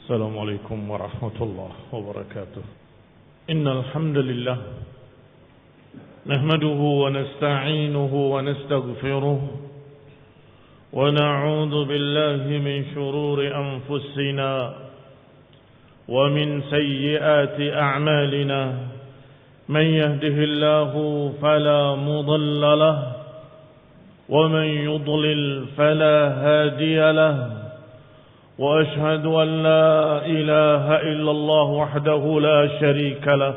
السلام عليكم ورحمة الله وبركاته. إن الحمد لله نحمده ونستعينه ونستغفره ونعوذ بالله من شرور أنفسنا ومن سيئات أعمالنا. من يهده الله فلا مضل له ومن يضلل فلا هادي له. وأشهد أن لا إله إلا الله وحده لا شريك له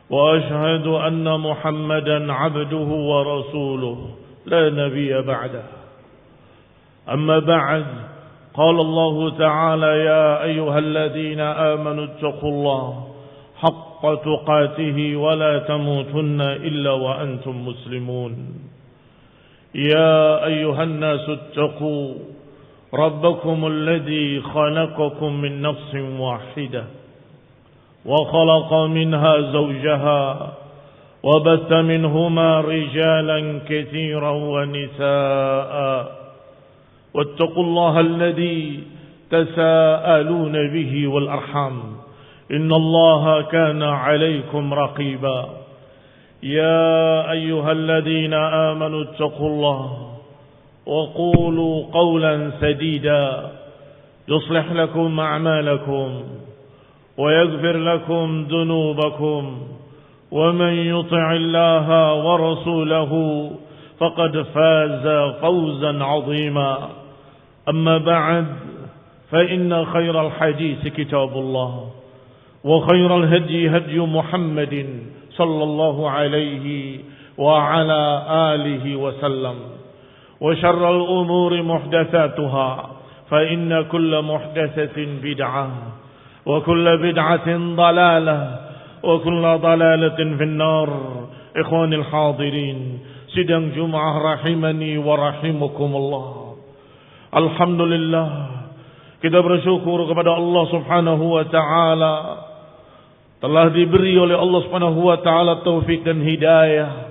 وأشهد أن محمدا عبده ورسوله لا نبي بعده. أما بعد، قال الله تعالى: يا أيها الذين آمنوا اتقوا الله حق تقاته ولا تموتن إلا وأنتم مسلمون. يا أيها الناس اتقوا ربكم الذي خلقكم من نفس واحدة وخلق منها زوجها وبث منهما رجالا كثيرا ونساء واتقوا الله الذي تساءلون به والأرحام إن الله كان عليكم رقيبا. يا أيها الذين آمنوا اتقوا الله وقولوا قولا سديدا يصلح لكم أعمالكم ويغفر لكم ذنوبكم ومن يطع الله ورسوله فقد فاز فوزا عظيما. أما بعد، فإن خير الحديث كتاب الله وخير الهدي هدي محمد صلى الله عليه وعلى آله وسلم. وشر الأمور محدثاتها فإن كل محدثة بدعة وكل بدعة ضلالة وكل ضلالة في النار. إخواني الحاضرين، sidang Jumat rahimani wa rahimakumullah. Alhamdulillah, kita bersyukur kepada Allah Subhanahu wa taala telah diberi oleh Allah Subhanahu wa taala taufik dan hidayah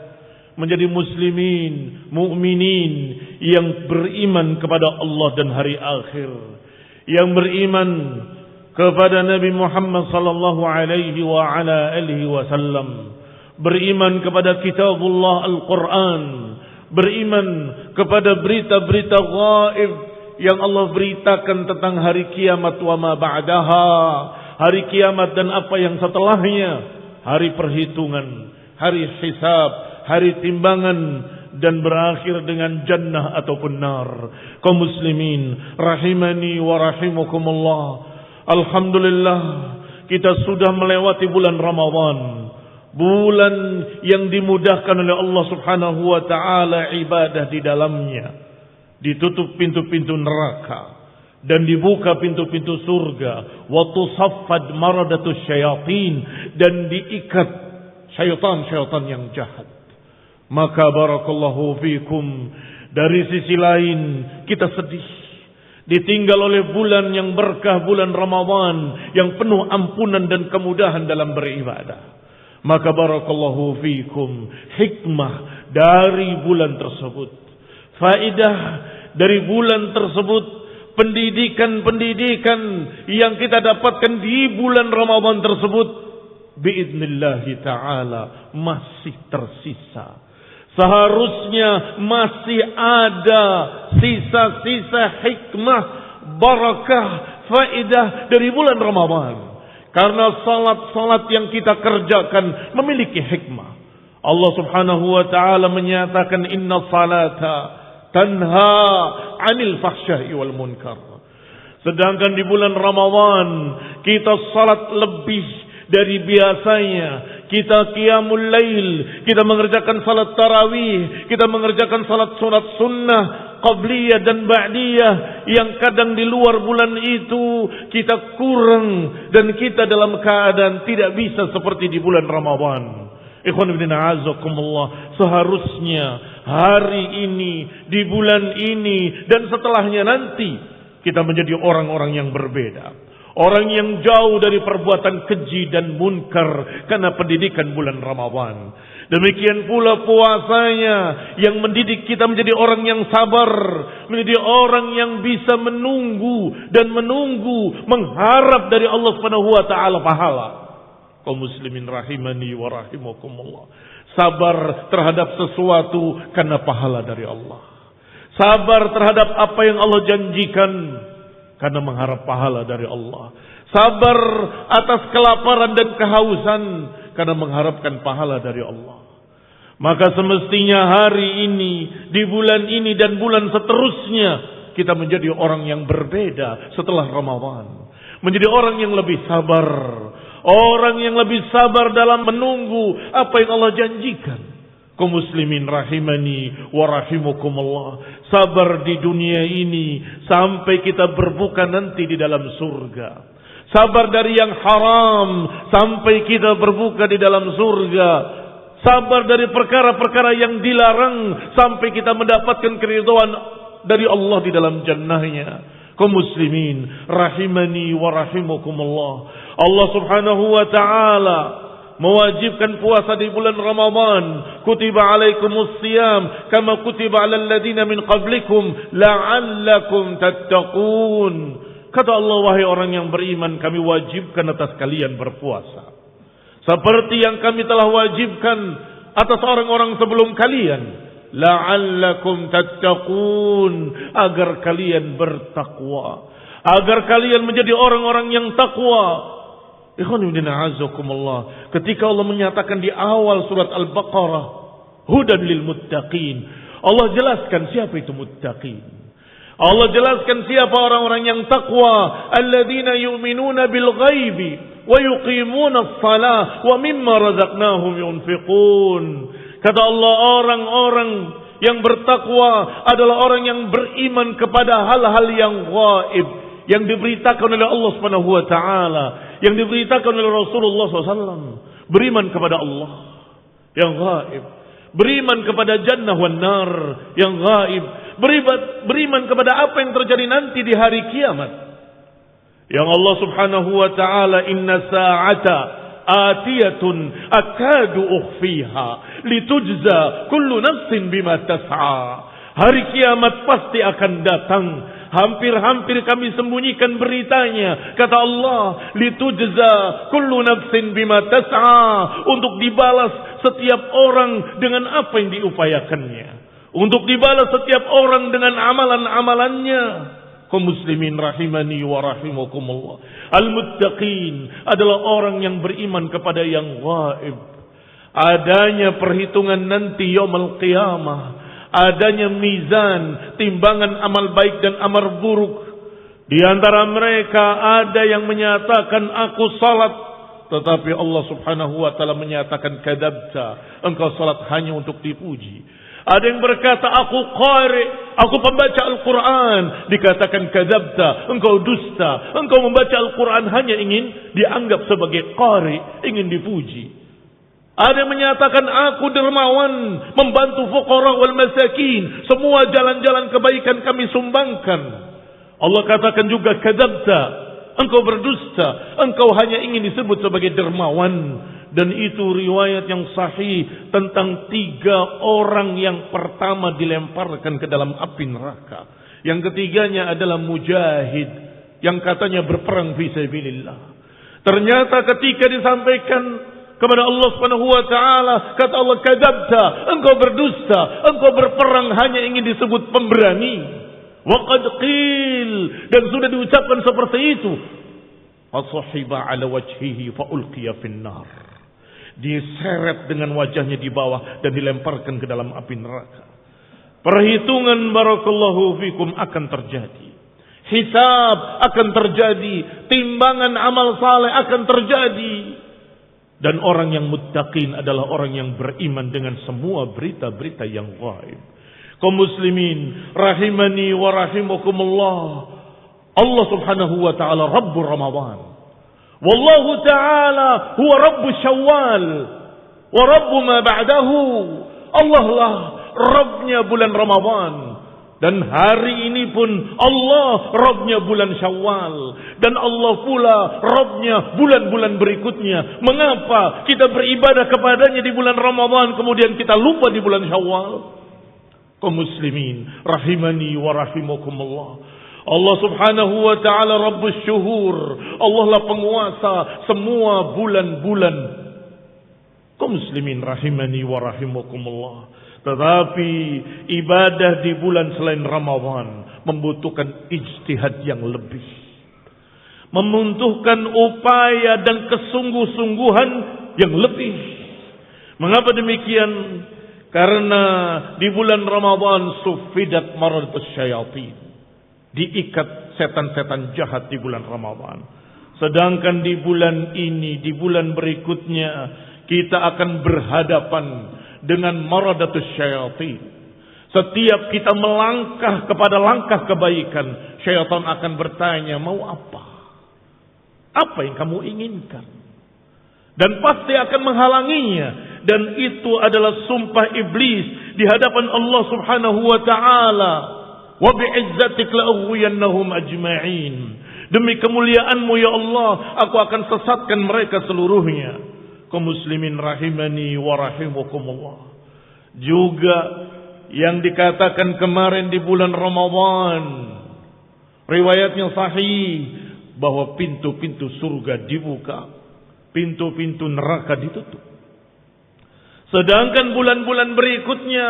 menjadi muslimin, mukminin yang beriman kepada Allah dan hari akhir, yang beriman kepada Nabi Muhammad sallallahu alaihi wa ala alihi wasallam, beriman kepada kitabullah Al-Quran, beriman kepada berita-berita gaib yang Allah beritakan tentang hari kiamat wa ma ba'daha, hari kiamat dan apa yang setelahnya, hari perhitungan, hari hisab, hari timbangan, dan berakhir dengan jannah ataupun nar. Kaum muslimin rahimani wa rahimakumullah, alhamdulillah kita sudah melewati bulan Ramadan, bulan yang dimudahkan oleh Allah Subhanahu wa taala ibadah di dalamnya. Ditutup pintu-pintu neraka dan dibuka pintu-pintu surga. Wa tusaffad maradatus syayatin, dan diikat syaitan-syaitan yang jahat. Maka barakallahu fikum, dari sisi lain kita sedih ditinggal oleh bulan yang berkah, bulan Ramadan yang penuh ampunan dan kemudahan dalam beribadah. Maka barakallahu fikum, hikmah dari bulan tersebut, faidah dari bulan tersebut, pendidikan-pendidikan yang kita dapatkan di bulan Ramadan tersebut, biidnillahi ta'ala masih tersisa. Seharusnya masih ada sisa-sisa hikmah, barakah, faidah dari bulan Ramadan. Karena salat-salat yang kita kerjakan memiliki hikmah. Allah Subhanahu wa taala menyatakan, inna salata tanha 'anil fahsya'i wal munkar. Sedangkan di bulan Ramadan kita salat lebih dari biasanya, kita qiyamul lail, kita mengerjakan salat tarawih, kita mengerjakan salat sunat sunnah qabliyah dan ba'diyah, yang kadang di luar bulan itu kita kurang dan kita dalam keadaan tidak bisa seperti di bulan Ramadan. Ikhwan fillah a'azzakumullah, seharusnya hari ini, di bulan ini dan setelahnya nanti kita menjadi orang-orang yang berbeda. Orang yang jauh dari perbuatan keji dan munkar karena pendidikan bulan Ramadan. Demikian pula puasanya yang mendidik kita menjadi orang yang sabar, menjadi orang yang bisa menunggu dan mengharap dari Allah Subhanahu wa taala pahala. Kaum muslimin rahimani wa rahimakumullah. Sabar terhadap sesuatu karena pahala dari Allah. Sabar terhadap apa yang Allah janjikan karena mengharap pahala dari Allah. Sabar atas kelaparan dan kehausan karena mengharapkan pahala dari Allah. Maka semestinya hari ini, di bulan ini dan bulan seterusnya, kita menjadi orang yang berbeda setelah Ramadan. Menjadi orang yang lebih sabar. Orang yang lebih sabar dalam menunggu apa yang Allah janjikan. Kaum muslimin rahimani wa rahimakumullah. Sabar di dunia ini sampai kita berbuka nanti di dalam surga. Sabar dari yang haram sampai kita berbuka di dalam surga. Sabar dari perkara-perkara yang dilarang sampai kita mendapatkan keridhaan dari Allah di dalam jannahnya. Kaum muslimin rahimani wa rahimakumullah. Allah Subhanahu wa taala mewajibkan puasa di bulan Ramadan. Kutiba alaikumus siyam kama kutiba alal ladzina min qablikum la'allakum tattaqun. Kata Allah, wahai orang yang beriman, kami wajibkan atas kalian berpuasa seperti yang kami telah wajibkan atas orang-orang sebelum kalian. La'allakum tattaqun, agar kalian bertakwa, agar kalian menjadi orang-orang yang takwa. Ketika Allah menyatakan di awal surat Al-Baqarah, hudan lil muttaqin, Allah jelaskan siapa itu muttaqin. Allah jelaskan siapa orang-orang yang takwa, alladzina yu'minuna bil ghaibi wa yuqimuna as-salah wa mimma razaqnahum yunfiqun. Kata Allah, orang-orang yang bertakwa adalah orang yang beriman kepada hal-hal yang gaib, yang diberitakan oleh Allah Subhanahu wa taala, yang diberitakan oleh Rasulullah SAW. Beriman kepada Allah yang gaib, beriman kepada jannah wan nar yang gaib, beriman kepada apa yang terjadi nanti di hari kiamat. Yang Allah Subhanahu wa taala, inna sa'ata atiyatun akadu ukhfiha litujza kullu nafsin bima tas'a. Hari kiamat pasti akan datang. Hampir-hampir kami sembunyikan beritanya. Kata Allah, litujza kullu nafsin bima tas'a, untuk dibalas setiap orang dengan apa yang diupayakannya, untuk dibalas setiap orang dengan amalan-amalannya. Kaum muslimin rahimani wa rahimakumullah. Al-muttaqin adalah orang yang beriman kepada yang gaib. Adanya perhitungan nanti yaumul qiyamah, adanya mizan, timbangan amal baik dan amal buruk. Di antara mereka ada yang menyatakan aku salat, tetapi Allah Subhanahu wa taala menyatakan kadzabta, engkau salat hanya untuk dipuji. Ada yang berkata aku qari, aku pembaca Al-Quran, dikatakan kadzabta, engkau dusta, engkau membaca Al-Quran hanya ingin dianggap sebagai qari, ingin dipuji. Ada yang menyatakan aku dermawan, membantu fuqara wal masakin, semua jalan-jalan kebaikan kami sumbangkan. Allah katakan juga kadzabta, engkau berdusta, engkau hanya ingin disebut sebagai dermawan. Dan itu riwayat yang sahih tentang 3 orang yang pertama dilemparkan ke dalam api neraka. Yang ketiganya adalah mujahid yang katanya berperang fi sabilillah. Ternyata ketika disampaikan kepada Allah Subhanahu wa taala, kata Allah kadzabta, engkau berdusta, engkau berperang hanya ingin disebut pemberani. Wa qad qil, dan sudah diucapkan seperti itu. As-sahiba ala wajhihi fa ulqiya fin nar. Diseret dengan wajahnya di bawah dan dilemparkan ke dalam api neraka. Perhitungan barakallahu fikum akan terjadi. Hisab akan terjadi, timbangan amal saleh akan terjadi. Dan orang yang muttaqin adalah orang yang beriman dengan semua berita-berita yang gaib. Kaum muslimin rahimani wa rahimakumullah. Allah Subhanahu wa taala Rabbur Ramadan. Wallahu ta'ala huwa Rabbu Syawal wa Rabbu ma ba'dahu. Allah lah Rabbnya bulan Ramadan, Dan hari ini pun Allah Rabbnya bulan Syawal. Dan Allah pula Rabbnya bulan-bulan berikutnya. Mengapa kita beribadah kepadanya di bulan Ramadan, kemudian kita lupa di bulan Syawal? Kaum muslimin rahimani wa rahimakumullah. Allah subhanahu wa ta'ala Rabbus syuhur. Allah lah penguasa semua bulan-bulan. Kaum muslimin rahimani wa rahimakumullah. Tetapi ibadah di bulan selain Ramadan membutuhkan ijtihad yang lebih. Membutuhkan upaya dan kesungguh-sungguhan yang lebih. Mengapa demikian? Karena di bulan Ramadan sufidat maratus syayatin. Diikat setan-setan jahat di bulan Ramadan. Sedangkan di bulan ini, di bulan berikutnya, kita akan berhadapan dengan maradatus syayatin. Setiap kita melangkah kepada langkah kebaikan, syaitan akan bertanya, mau apa? Apa yang kamu inginkan? Dan pasti akan menghalanginya. Dan itu adalah sumpah iblis di hadapan Allah subhanahu wa ta'ala. Wa bi'izzatik la'ughwiyannahum ajma'in. Demi kemuliaanmu ya Allah, aku akan sesatkan mereka seluruhnya. Kaum muslimin rahimani wa rahimakumullah. Juga yang dikatakan kemarin di bulan Ramadan, riwayatnya sahih, bahwa pintu-pintu surga dibuka, pintu-pintu neraka ditutup. Sedangkan bulan-bulan berikutnya,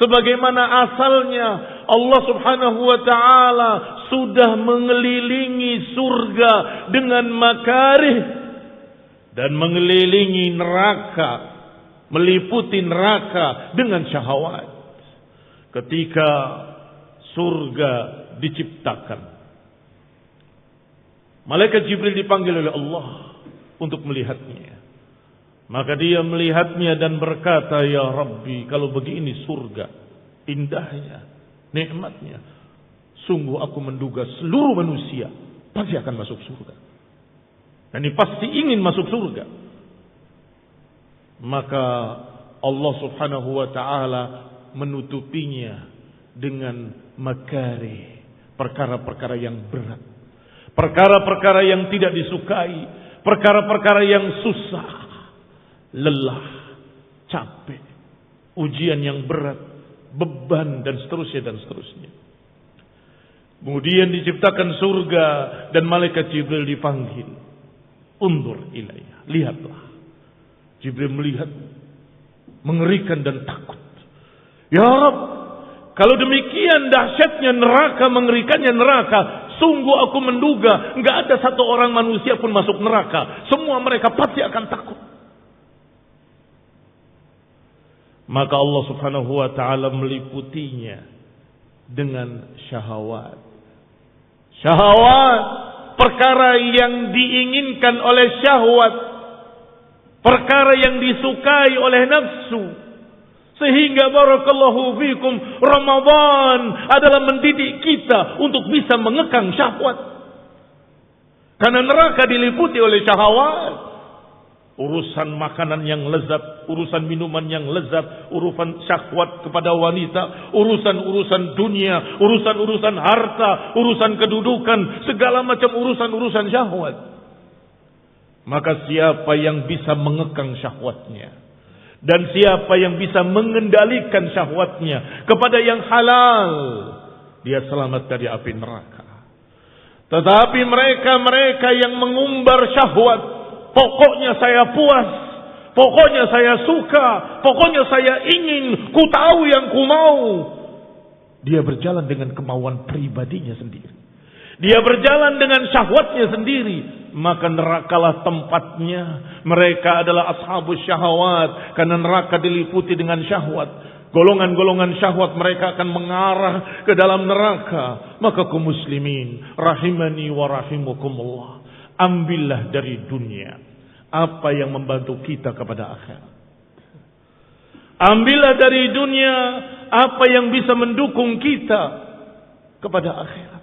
sebagaimana asalnya, Allah subhanahu wa ta'ala sudah mengelilingi surga dengan makarih dan mengelilingi neraka, meliputi neraka dengan syahwat. Ketika surga diciptakan, malaikat Jibril dipanggil oleh Allah untuk melihatnya. Maka dia melihatnya dan berkata, ya Rabbi, kalau begini surga, indahnya, nikmatnya, sungguh aku menduga seluruh manusia pasti akan masuk surga. Dan ini pasti ingin masuk surga. Maka Allah subhanahu wa ta'ala menutupinya dengan makari, perkara-perkara yang berat, perkara-perkara yang tidak disukai, perkara-perkara yang susah, lelah, capek, ujian yang berat, beban, dan seterusnya dan seterusnya. Kemudian diciptakan surga dan malaikat Jibril dipanggil. Undur ilayya, lihatlah. Jibril melihat, mengerikan dan takut. Ya Rabb, kalau demikian dahsyatnya neraka, mengerikannya neraka, sungguh aku menduga enggak ada satu orang manusia pun masuk neraka. Semua mereka pasti akan takut. Maka Allah subhanahu wa ta'ala meliputinya dengan syahwat. Syahwat, perkara yang diinginkan oleh syahwat, perkara yang disukai oleh nafsu. Sehingga barakallahu fikum, Ramadan adalah mendidik kita untuk bisa mengekang syahwat. Karena neraka diliputi oleh syahwat. Urusan makanan yang lezat, urusan minuman yang lezat, urusan syahwat kepada wanita, urusan-urusan dunia, urusan-urusan harta, urusan kedudukan, segala macam urusan-urusan syahwat. Maka siapa yang bisa mengekang syahwatnya, dan siapa yang bisa mengendalikan syahwatnya kepada yang halal, dia selamat dari api neraka. Tetapi mereka yang mengumbar syahwat, pokoknya saya puas, pokoknya saya suka, pokoknya saya ingin, ku tahu yang ku mau. Dia berjalan dengan kemauan pribadinya sendiri. Dia berjalan dengan syahwatnya sendiri. Maka nerakalah tempatnya. Mereka adalah ashabus syahwat. Karena neraka diliputi dengan syahwat. Golongan-golongan syahwat mereka akan mengarah ke dalam neraka. Maka kaum muslimin rahimani wa rahimakumullah, ambillah dari dunia apa yang membantu kita kepada akhirat. Ambillah dari dunia apa yang bisa mendukung kita kepada akhirat.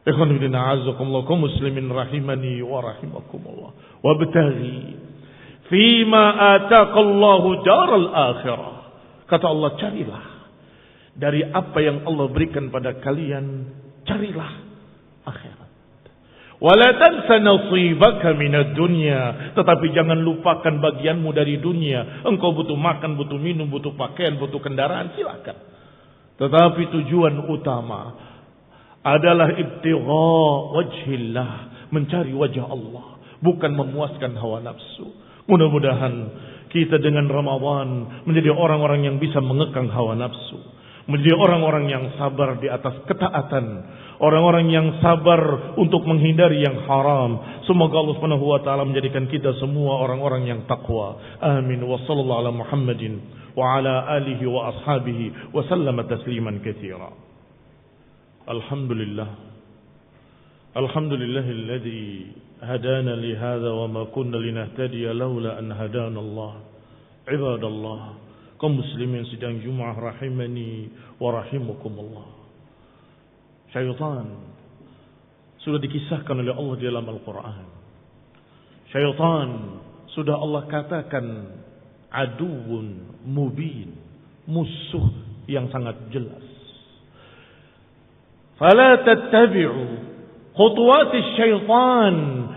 Ikhwan fillah azakumullah, kaum muslimin rahimani wa rahimakumullah. Wabtaghi fima ataqallahu daral akhirah. Kata Allah, carilah dari apa yang Allah berikan pada kalian, carilah akhirat. Wala tansa nasibaka minad dunya, tetapi jangan lupakan bagianmu dari dunia. Engkau butuh makan, butuh minum, butuh pakaian, butuh kendaraan, silakan. Tetapi tujuan utama adalah ibtigha wajhillah, mencari wajah Allah, bukan memuaskan hawa nafsu. Mudah-mudahan kita dengan Ramadan menjadi orang-orang yang bisa mengekang hawa nafsu, menjadi orang-orang yang sabar di atas ketaatan, orang-orang yang sabar untuk menghindari yang haram. Semoga Allah Subhanahu wa taala menjadikan kita semua orang-orang yang takwa. Amin. Wa sallallahu ala Muhammadin wa ala alihi wa ashabihi wa sallama tasliman katsira. Alhamdulillah. Alhamdulillahilladzi hadana li hadza wa ma kunna linahtadiya laula an hadana Allah. Ibadallah, kaum muslimin sidang Jumat rahimani wa rahimakumullah. Syaitan sudah dikisahkan oleh Allah di dalam Al-Quran. Syaitan sudah Allah katakan aduun mubin, musuh yang sangat jelas. Fala tattabi'u khutuwatis syaitan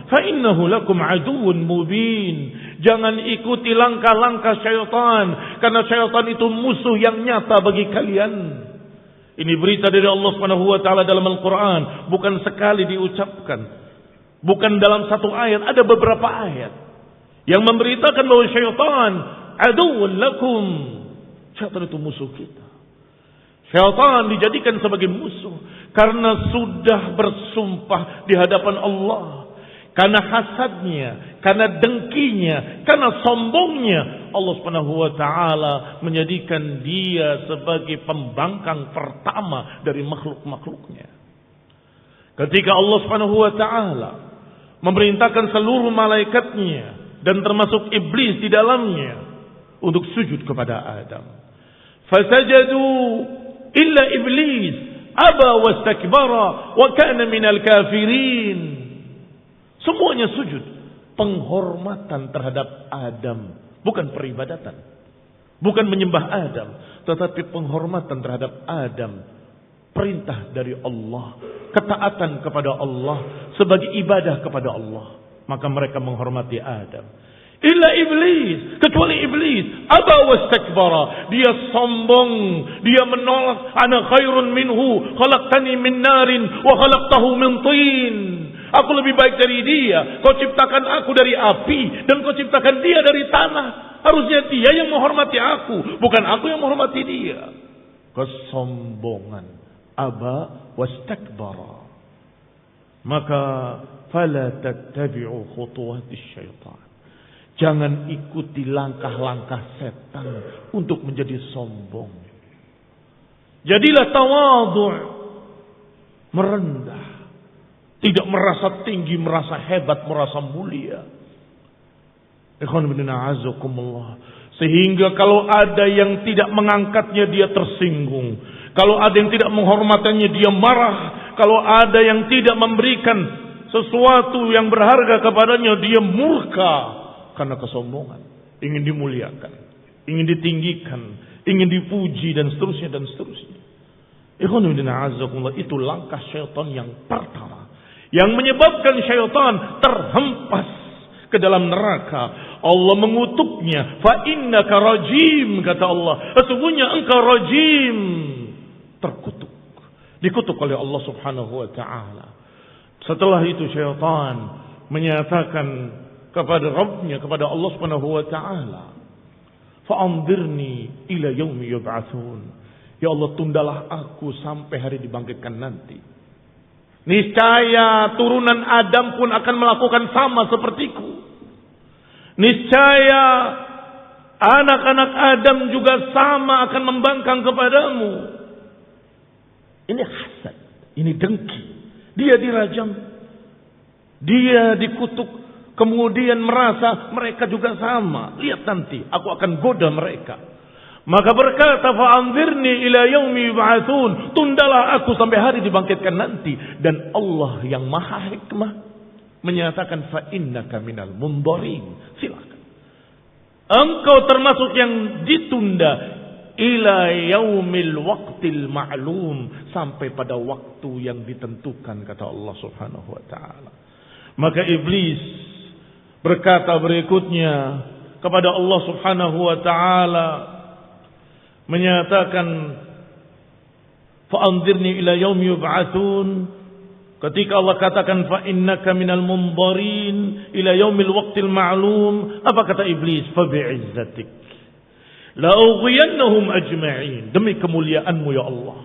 fa innahu lakum aduun mubin. Jangan ikuti langkah-langkah syaitan, karena syaitan itu musuh yang nyata bagi kalian. Ini berita dari Allah Subhanahu wa taala dalam Al-Qur'an, bukan sekali diucapkan. Bukan dalam satu ayat, ada beberapa ayat yang memberitakan bahwa syaitan aduwwun lakum. Syaitan itu musuh kita. Syaitan dijadikan sebagai musuh karena sudah bersumpah di hadapan Allah. Karena hasadnya, karena dengkinya, karena sombongnya, Allah Subhanahu wa taala menjadikan dia sebagai pembangkang pertama dari makhluk-makhluknya. Ketika Allah Subhanahu wa taala memerintahkan seluruh malaikatnya dan termasuk iblis di dalamnya untuk sujud kepada Adam. Fasajadu illa iblis aba wastakbara wa kana minal kafirin. Semuanya sujud, penghormatan terhadap Adam, bukan peribadatan, bukan menyembah Adam, tetapi penghormatan terhadap Adam, perintah dari Allah, ketaatan kepada Allah sebagai ibadah kepada Allah. Maka mereka menghormati Adam. Illa iblis, kecuali iblis, aba wastakbara, dia sombong, dia menolak. Ana khairun minhu, khalaqtani min narin wa khalaqtahu min tin. Aku lebih baik dari dia. Kau ciptakan aku dari api dan kau ciptakan dia dari tanah. Harusnya dia yang menghormati aku, bukan aku yang menghormati dia. Kesombongan. Aba wastakbara. Maka fala tattabi'u khutuwatis syaitan. Jangan ikuti langkah-langkah setan untuk menjadi sombong. Jadilah tawadhu', merendah. Tidak merasa tinggi, merasa hebat, merasa mulia. Ikhwan fillah azakumullah. Sehingga kalau ada yang tidak mengangkatnya, dia tersinggung. Kalau ada yang tidak menghormatinya, dia marah. Kalau ada yang tidak memberikan sesuatu yang berharga kepadanya, dia murka. Karena kesombongan. Ingin dimuliakan, ingin ditinggikan, ingin dipuji, dan seterusnya dan seterusnya. Ikhwan fillah azakumullah. Itu langkah syaitan yang pertama, yang menyebabkan syaitan terhempas ke dalam neraka. Allah mengutuknya. Fa innaka rajim, kata Allah. Sesungguhnya engkau rajim, terkutuk, dikutuk oleh Allah Subhanahu wa taala. Setelah itu syaitan menyatakan kepada Rabbnya, kepada Allah Subhanahu wa taala, fa anzirni ila yaumi yub'atsun. Ya Allah, tundalah aku sampai hari dibangkitkan nanti. Niscaya turunan Adam pun akan melakukan sama sepertiku. Niscaya anak-anak Adam juga sama akan membangkang kepadamu. Ini hasad, ini dengki. Dia dirajam, dia dikutuk, kemudian merasa mereka juga sama. Lihat nanti, aku akan goda mereka. Maka berkata, fa'anzirni ila yaumi yub'atsun, tundalah aku sampai hari dibangkitkan nanti. Dan Allah yang maha hikmah menyatakan, fa innaka minal mundarin. Silakan, engkau termasuk yang ditunda ila yaumil waqtil ma'lum, sampai pada waktu yang ditentukan, kata Allah Subhanahu wa taala. Maka iblis berkata berikutnya kepada Allah Subhanahu wa taala, menyatakan fa'anzirni ila yaumi yub'atsun. Ketika Allah katakan fa innaka minal munzarin ila yaumil waqtil ma'lum, apa kata iblis? Fa bi'izzatik la ughwiyannahum ajma'in, demi kemuliaanmu ya Allah,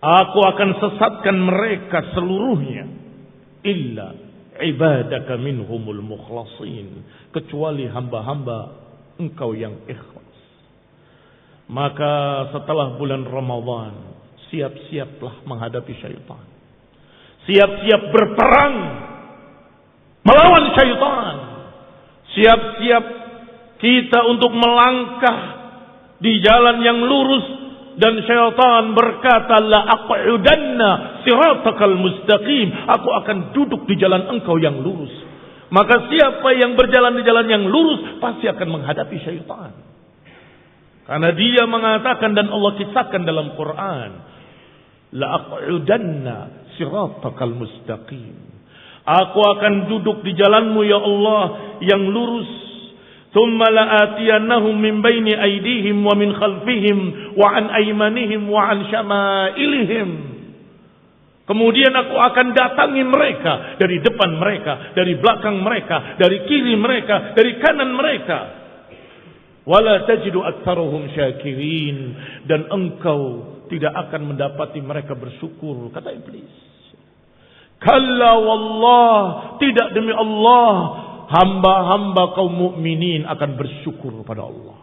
aku akan sesatkan mereka seluruhnya, illa ibadaka minhumul mukhlasin, kecuali hamba-hamba engkau yang ikhlas. Maka setelah bulan Ramadan, siap-siaplah menghadapi syaitan. Siap-siap berperang melawan syaitan. Siap-siap kita untuk melangkah di jalan yang lurus, dan syaitan berkata, la aq'udanna siratakal mustaqim, aku akan duduk di jalan engkau yang lurus. Maka siapa yang berjalan di jalan yang lurus pasti akan menghadapi syaitan. Karena dia mengatakan, dan Allah kisahkan dalam Quran, la aq'udanna siratakal mustaqim, aku akan duduk di jalanmu ya Allah yang lurus. Thumma la'atiyannahum min baini aydihim wa min khalfihim wa an aymanihim wa an syama'ilihim. Kemudian aku akan datangi mereka dari depan mereka, dari belakang mereka, dari kiri mereka, dari kanan mereka. Wala tajidu aktsaruhum syakirin, dan engkau tidak akan mendapati mereka bersyukur, kata iblis. Kalla wallah, tidak, demi Allah, hamba-hamba kaum mukminin akan bersyukur pada Allah.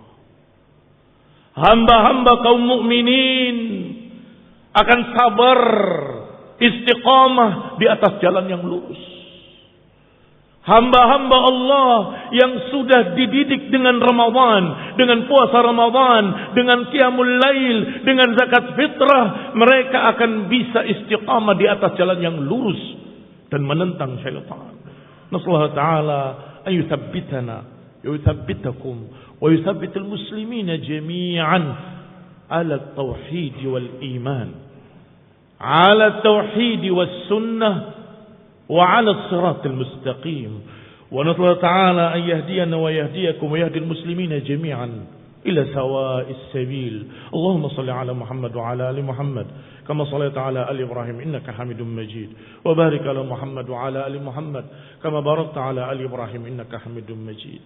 Hamba-hamba kaum mukminin akan sabar, istiqamah di atas jalan yang lurus. Hamba-hamba Allah yang sudah dididik dengan Ramadan, dengan puasa Ramadan, dengan qiyamul lail, dengan zakat fitrah, mereka akan bisa istiqamah di atas jalan yang lurus dan menentang syaitan. Nasallahu ta'ala an yuthabbitana wa yuthabbitakum wa yuthabbitul muslimina jami'an ala tauhid wal iman, ala tauhid was sunnah wa ala siratil mustaqim. Wa nasallahu ta'ala an yahdiyana wa yahdiyakum wa yahdil muslimina jami'an ila sawa'is sabil. Allahumma salli ala Muhammad wa ala ali Muhammad kama sallaita ala ali Ibrahim innaka Hamidum Majid, wa barik ala Muhammad wa ala ali Muhammad kama barakta ala ali Ibrahim innaka Hamidum Majid.